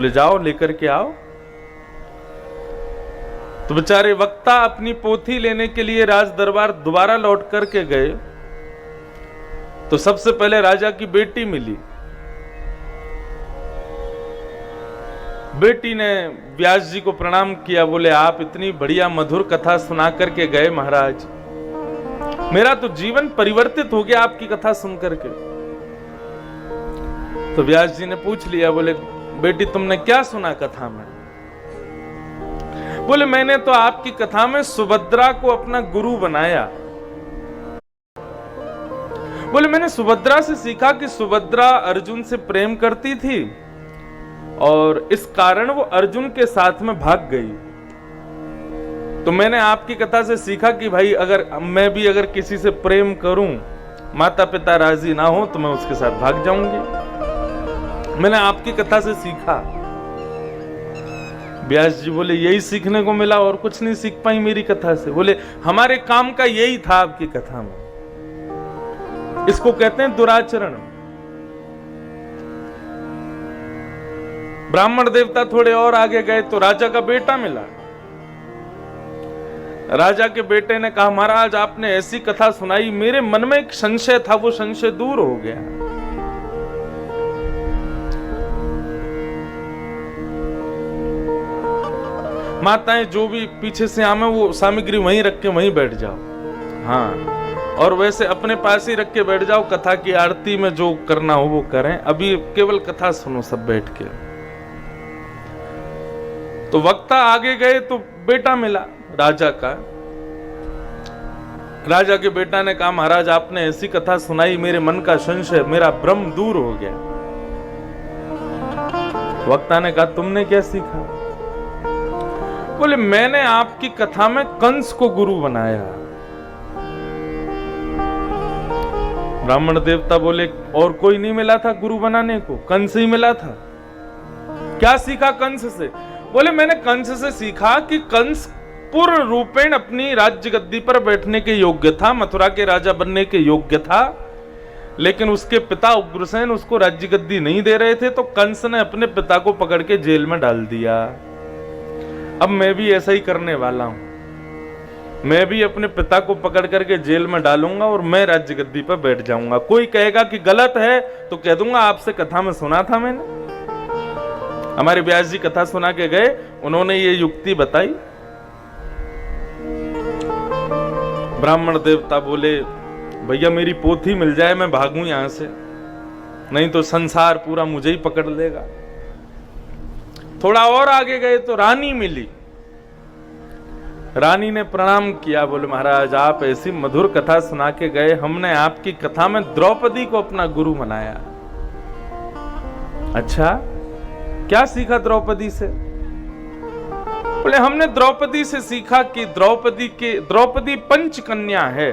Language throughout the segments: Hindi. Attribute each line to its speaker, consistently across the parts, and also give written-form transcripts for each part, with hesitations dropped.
Speaker 1: ले जाओ, लेकर के आओ। तो बेचारे वक्ता अपनी पोथी लेने के लिए राज दरबार दोबारा लौट करके गए तो सबसे पहले राजा की बेटी मिली। बेटी ने व्यास जी को प्रणाम किया, बोले आप इतनी बढ़िया मधुर कथा सुना करके गए महाराज, मेरा तो जीवन परिवर्तित हो गया आपकी कथा सुन करके। तो व्यास जी ने पूछ लिया, बोले बेटी तुमने क्या सुना कथा में? बोले मैंने तो आपकी कथा में सुभद्रा को अपना गुरु बनाया। बोले मैंने सुभद्रा से सीखा कि सुभद्रा अर्जुन से प्रेम करती थी और इस कारण वो अर्जुन के साथ में भाग गई। तो मैंने आपकी कथा से सीखा कि भाई अगर मैं भी अगर किसी से प्रेम करूं, माता पिता राजी ना हो तो मैं उसके साथ भाग जाऊंगी। मैंने आपकी कथा से सीखा। व्यास जी बोले यही सीखने को मिला और कुछ नहीं सीख पाई मेरी कथा से? बोले हमारे काम का यही था आपकी कथा में, इसको कहते हैं दुराचरण। ब्राह्मण देवता थोड़े और आगे गए तो राजा का बेटा मिला। राजा के बेटे ने कहा महाराज आपने ऐसी कथा सुनाई, मेरे मन में एक संशय था, वो संशय दूर हो गया। माताएं जो भी पीछे से आमे वो सामग्री वहीं रख के वहीं बैठ जाओ, हाँ, और वैसे अपने पास ही रख के बैठ जाओ, कथा की आरती में जो करना हो वो करें, अभी केवल कथा सुनो सब बैठ के। तो वक्ता आगे गए तो बेटा मिला राजा का। राजा के बेटा ने कहा महाराज आपने ऐसी कथा सुनाई, मेरे मन का संशय, मेरा भ्रम दूर हो गया। वक्ता ने कहा तुमने क्या सीखा? बोले मैंने आपकी कथा में कंस को गुरु बनाया। ब्राह्मण देवता बोले और कोई नहीं मिला था गुरु बनाने को, कंस ही मिला था। क्या सीखा कंस से? बोले मैंने कंस से सीखा कि कंस पूर्ण रूपेण अपनी राज्य गद्दी पर बैठने के योग्य था, मथुरा के राजा बनने के योग्य था, लेकिन उसके पिता उग्रसेन उसको राज्य गद्दी नहीं दे रहे थे, तो कंस ने अपने पिता को पकड़ के जेल में डाल दिया। अब मैं भी ऐसा ही करने वाला हूं, मैं भी अपने पिता को पकड़ करके जेल में डालूंगा और मैं राज्य गद्दी पर बैठ जाऊंगा। कोई कहेगा कि गलत है तो कह दूंगा आपसे कथा में सुना था मैंने। हमारे व्यास जी कथा सुना के गए, उन्होंने ये युक्ति बताई। ब्राह्मण देवता बोले भैया मेरी पोथी मिल जाए मैं भागूं यहां से, नहीं तो संसार पूरा मुझे ही पकड़ लेगा। थोड़ा और आगे गए तो रानी मिली। रानी ने प्रणाम किया, बोले महाराज आप ऐसी मधुर कथा सुना के गए, हमने आपकी कथा में द्रौपदी को अपना गुरु बनाया। अच्छा क्या सीखा द्रौपदी से? बोले हमने द्रौपदी से सीखा कि द्रौपदी पंच कन्या है।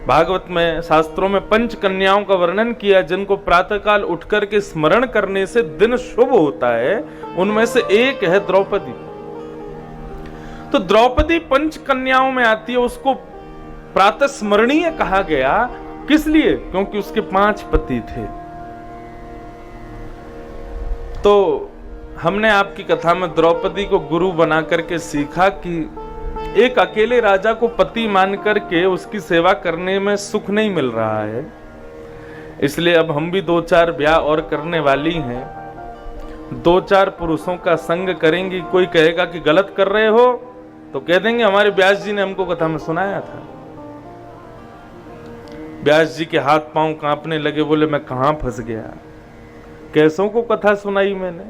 Speaker 1: भागवत में शास्त्रों में पंच कन्याओं का वर्णन किया जिनको प्रातःकाल उठकर के स्मरण करने से दिन शुभ होता है, उनमें से एक है द्रौपदी। तो द्रौपदी पंच कन्याओं में आती है, उसको प्रातः स्मरणीय कहा गया। किस लिए? क्योंकि उसके 5 पति थे। तो हमने आपकी कथा में द्रौपदी को गुरु बना करके सीखा कि एक अकेले राजा को पति मान करके उसकी सेवा करने में सुख नहीं मिल रहा है, इसलिए अब हम भी 2-4 ब्याह और करने वाली हैं। 2-4 पुरुषों का संग करेंगी। कोई कहेगा कि गलत कर रहे हो तो कह देंगे हमारे व्यास जी ने हमको कथा में सुनाया था। व्यास जी के हाथ पांव कांपने लगे, बोले मैं कहां फंस गया, कैसों को कथा सुनाई मैंने।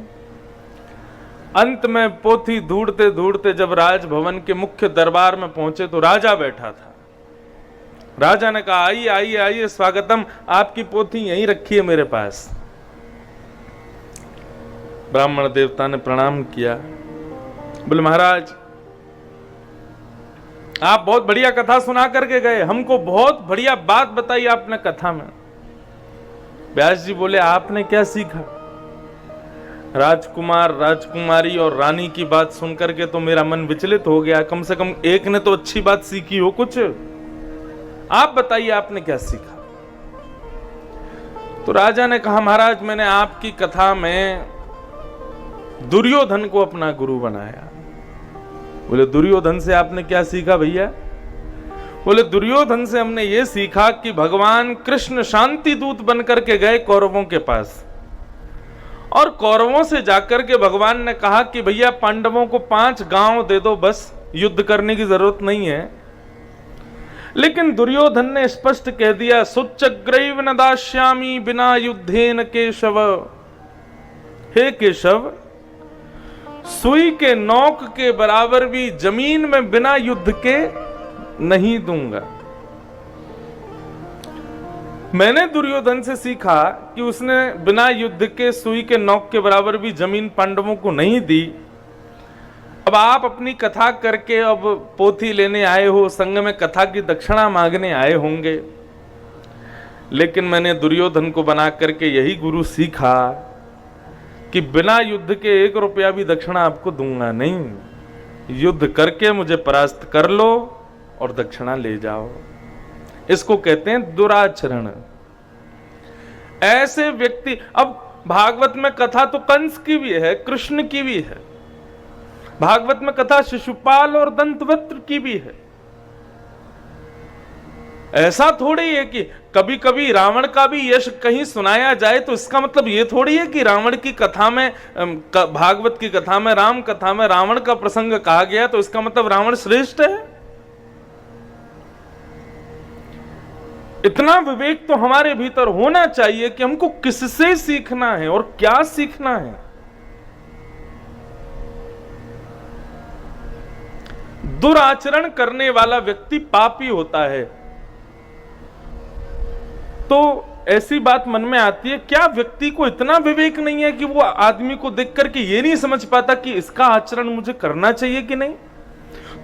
Speaker 1: अंत में पोथी ढूंढते ढूंढते जब राजभवन के मुख्य दरबार में पहुंचे तो राजा बैठा था। राजा ने कहा आइए आइए आइए स्वागतम, आपकी पोथी यहीं रखी है मेरे पास। ब्राह्मण देवता ने प्रणाम किया, बोले महाराज आप बहुत बढ़िया कथा सुना करके गए, हमको बहुत बढ़िया बात बताई आपने कथा में। व्यास जी बोले आपने क्या सीखा? राजकुमार राजकुमारी और रानी की बात सुनकर के तो मेरा मन विचलित हो गया, कम से कम एक ने तो अच्छी बात सीखी हो कुछ। आप बताइए आपने क्या सीखा? तो राजा ने कहा महाराज मैंने आपकी कथा में दुर्योधन को अपना गुरु बनाया। बोले दुर्योधन से आपने क्या सीखा भैया? बोले दुर्योधन से हमने ये सीखा कि भगवान कृष्ण शांति दूत बनकर के गए कौरवों के पास, और कौरवों से जाकर के भगवान ने कहा कि भैया पांडवों को 5 गांव दे दो, बस युद्ध करने की जरूरत नहीं है। लेकिन दुर्योधन ने स्पष्ट कह दिया, सुच्चग्रैव न दास्यामि बिना युद्धेन केशव। हे केशव, सुई के नोक के बराबर भी जमीन में बिना युद्ध के नहीं दूंगा। मैंने दुर्योधन से सीखा कि उसने बिना युद्ध के सुई के नोक के बराबर भी जमीन पांडवों को नहीं दी। अब आप अपनी कथा करके अब पोथी लेने आए हो, संग में कथा की दक्षिणा मांगने आए होंगे, लेकिन मैंने दुर्योधन को बना करके यही गुरु सीखा कि बिना युद्ध के 1 रुपया भी दक्षिणा आपको दूंगा नहीं। युद्ध करके मुझे परास्त कर लो और दक्षिणा ले जाओ। इसको कहते हैं दुराचरण। ऐसे व्यक्ति, अब भागवत में कथा तो कंस की भी है, कृष्ण की भी है, भागवत में कथा शिशुपाल और दंतवक्त्र की भी है। ऐसा थोड़ी है कि कभी कभी रावण का भी यश कहीं सुनाया जाए तो इसका मतलब ये थोड़ी है कि रावण की कथा में, भागवत की कथा में, राम कथा में रावण का प्रसंग कहा गया तो इसका मतलब रावण श्रेष्ठ है। इतना विवेक तो हमारे भीतर होना चाहिए कि हमको किससे सीखना है और क्या सीखना है। दुराचरण करने वाला व्यक्ति पापी होता है। तो ऐसी बात मन में आती है, क्या व्यक्ति को इतना विवेक नहीं है कि वो आदमी को देख करके ये नहीं समझ पाता कि इसका आचरण मुझे करना चाहिए कि नहीं?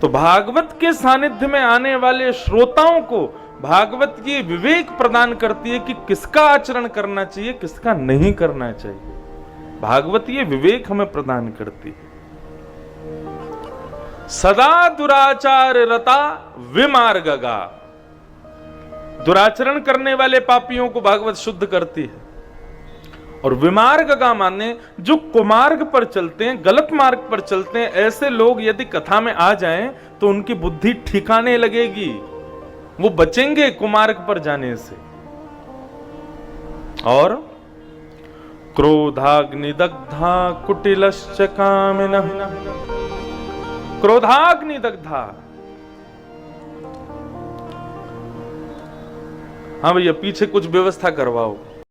Speaker 1: तो भागवत के सानिध्य में आने वाले श्रोताओं को भागवत की विवेक प्रदान करती है कि किसका आचरण करना चाहिए, किसका नहीं करना चाहिए। भागवत ये विवेक हमें प्रदान करती है। सदा दुराचार रता विमार्गगा, दुराचरण करने वाले पापियों को भागवत शुद्ध करती है। और विमार्गगा माने जो कुमार्ग पर चलते हैं, गलत मार्ग पर चलते हैं, ऐसे लोग यदि कथा में आ जाएं तो उनकी बुद्धि ठिकाने लगेगी, वो बचेंगे कुमार्ग पर जाने से। और क्रोधाग्नि दग्धा कुटिलश्च कामिनः, क्रोधाग्नि दग्धा, हाँ भैया पीछे कुछ व्यवस्था करवाओ।